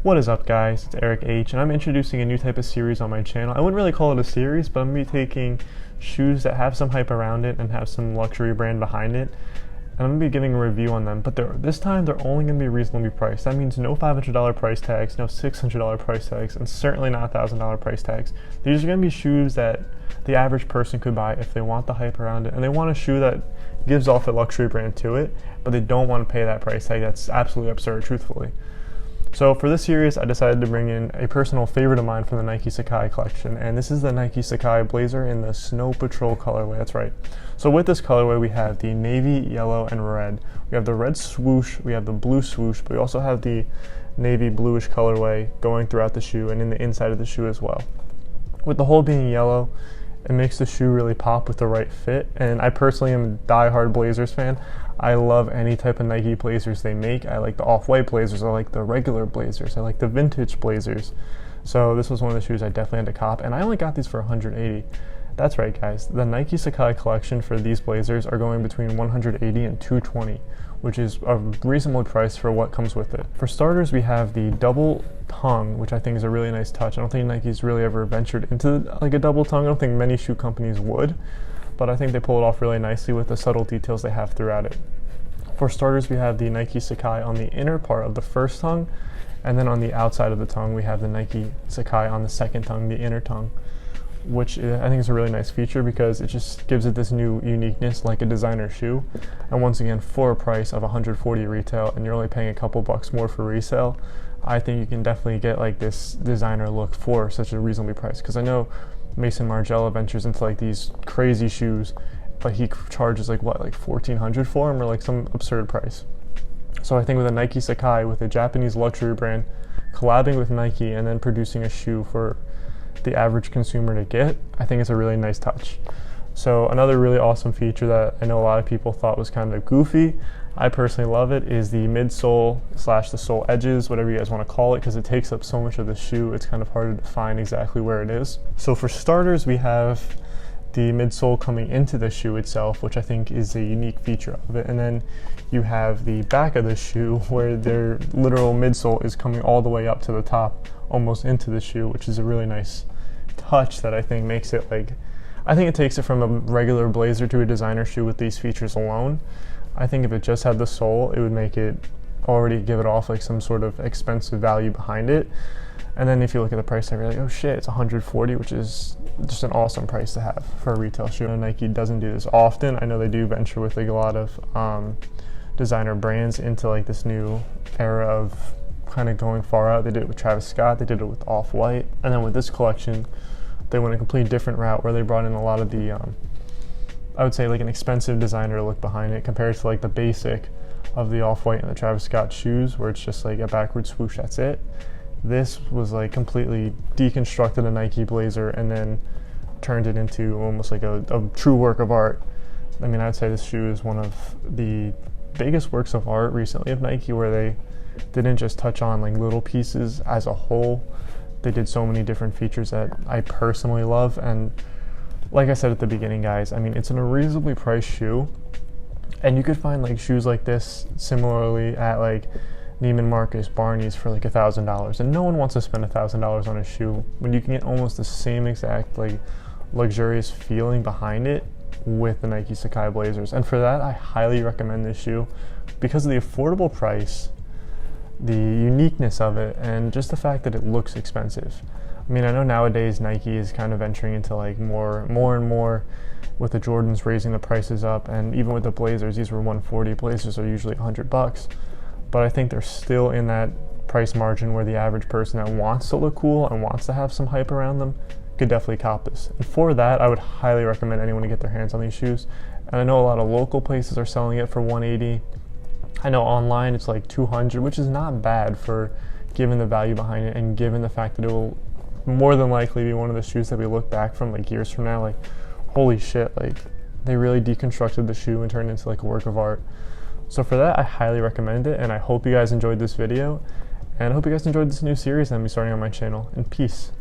What is up, guys? It's Eric H, and I'm introducing a new type of series on my channel. I wouldn't really call it a series, but I'm going to be taking shoes that have some hype around it and have some luxury brand behind it, and I'm going to be giving a review on them. But this time, they're only going to be reasonably priced. That means no $500 price tags, no $600 price tags, and certainly not $1,000 price tags. These are going to be shoes that the average person could buy if they want the hype around it, and they want a shoe that gives off a luxury brand to it, but they don't want to pay that price tag. That's absolutely absurd, truthfully. So for this series, I decided to bring in a personal favorite of mine from the Nike Sacai collection, and this is the Nike Sacai Blazer in the Snow Patrol colorway. That's right. So with this colorway, we have the navy, yellow, and red. We have the red swoosh, we have the blue swoosh, but we also have the navy bluish colorway going throughout the shoe and in the inside of the shoe as well. With the whole being yellow, it makes the shoe really pop with the right fit, and I personally am a die-hard Blazers fan. I love any type of Nike Blazers they make. I like the off-white Blazers, I like the regular Blazers, I like the vintage Blazers. So this was one of the shoes I definitely had to cop, and I only got these for $180. That's right, guys. The Nike Sacai collection for these Blazers are going between $180 and $220, which is a reasonable price for what comes with it. For starters, we have the double tongue, which I think is a really nice touch. I don't think Nike's really ever ventured into like a double tongue. I don't think many shoe companies would, but I think they pull it off really nicely with the subtle details they have throughout it. For starters, we have the Nike Sacai on the inner part of the first tongue, and then on the outside of the tongue, we have the Nike Sacai on the second tongue, the inner tongue, which I think is a really nice feature because it just gives it this new uniqueness like a designer shoe. And once again, for a price of $140 retail, and you're only paying a couple bucks more for resale, I think you can definitely get like this designer look for such a reasonably priced. Because I know Mason Margiela ventures into like these crazy shoes, but he charges like what, like $1,400 for them, or like some absurd price. So I think with a Nike Sacai, with a Japanese luxury brand collabing with Nike and then producing a shoe for the average consumer to get, I think it's a really nice touch. So another really awesome feature that I know a lot of people thought was kind of goofy, I personally love it, is the midsole / the sole edges, whatever you guys want to call it, because it takes up so much of the shoe, it's kind of hard to define exactly where it is. So for starters, we have the midsole coming into the shoe itself, which I think is a unique feature of it, and then you have the back of the shoe where their literal midsole is coming all the way up to the top, almost into the shoe, which is a really nice touch that I think makes it like, I think it takes it from a regular Blazer to a designer shoe with these features alone. I think if it just had the sole, it would make it already give it off like some sort of expensive value behind it. And then if you look at the price tag, you're like, oh shit, it's $140, which is just an awesome price to have for a retail shoe. And Nike doesn't do this often. I know they do venture with like a lot of designer brands into like this new era of kind of going far out. They did it with Travis Scott, they did it with Off-White, and then with this collection, they went a completely different route where they brought in a lot of the, I would say like an expensive designer look behind it compared to like the basic of the Off-White and the Travis Scott shoes where it's just like a backward swoosh, that's it. This was like completely deconstructed a Nike Blazer and then turned it into almost like a true work of art. I mean, I'd say this shoe is one of the biggest works of art recently of Nike, where they didn't just touch on like little pieces as a whole. They did so many different features that I personally love, and like I said at the beginning, guys, I mean, it's in a reasonably priced shoe, and you could find like shoes like this similarly at like Neiman Marcus, Barney's for like $1,000, and no one wants to spend $1,000 on a shoe when you can get almost the same exact like luxurious feeling behind it with the Nike Sacai Blazers. And for that, I highly recommend this shoe because of the affordable price, the uniqueness of it, and just the fact that it looks expensive. I mean, I know nowadays Nike is kind of venturing into like more and more with the Jordans raising the prices up, and even with the Blazers, these were $140. Blazers are usually $100, but I think they're still in that price margin where the average person that wants to look cool and wants to have some hype around them could definitely cop this. And for that, I would highly recommend anyone to get their hands on these shoes. And I know a lot of local places are selling it for $180. I know online it's like $200, which is not bad for given the value behind it and given the fact that it will more than likely be one of the shoes that we look back from like years from now, like, holy shit, like they really deconstructed the shoe and turned it into like a work of art. So for that, I highly recommend it, and I hope you guys enjoyed this video, and I hope you guys enjoyed this new series that I'm starting on my channel. And peace.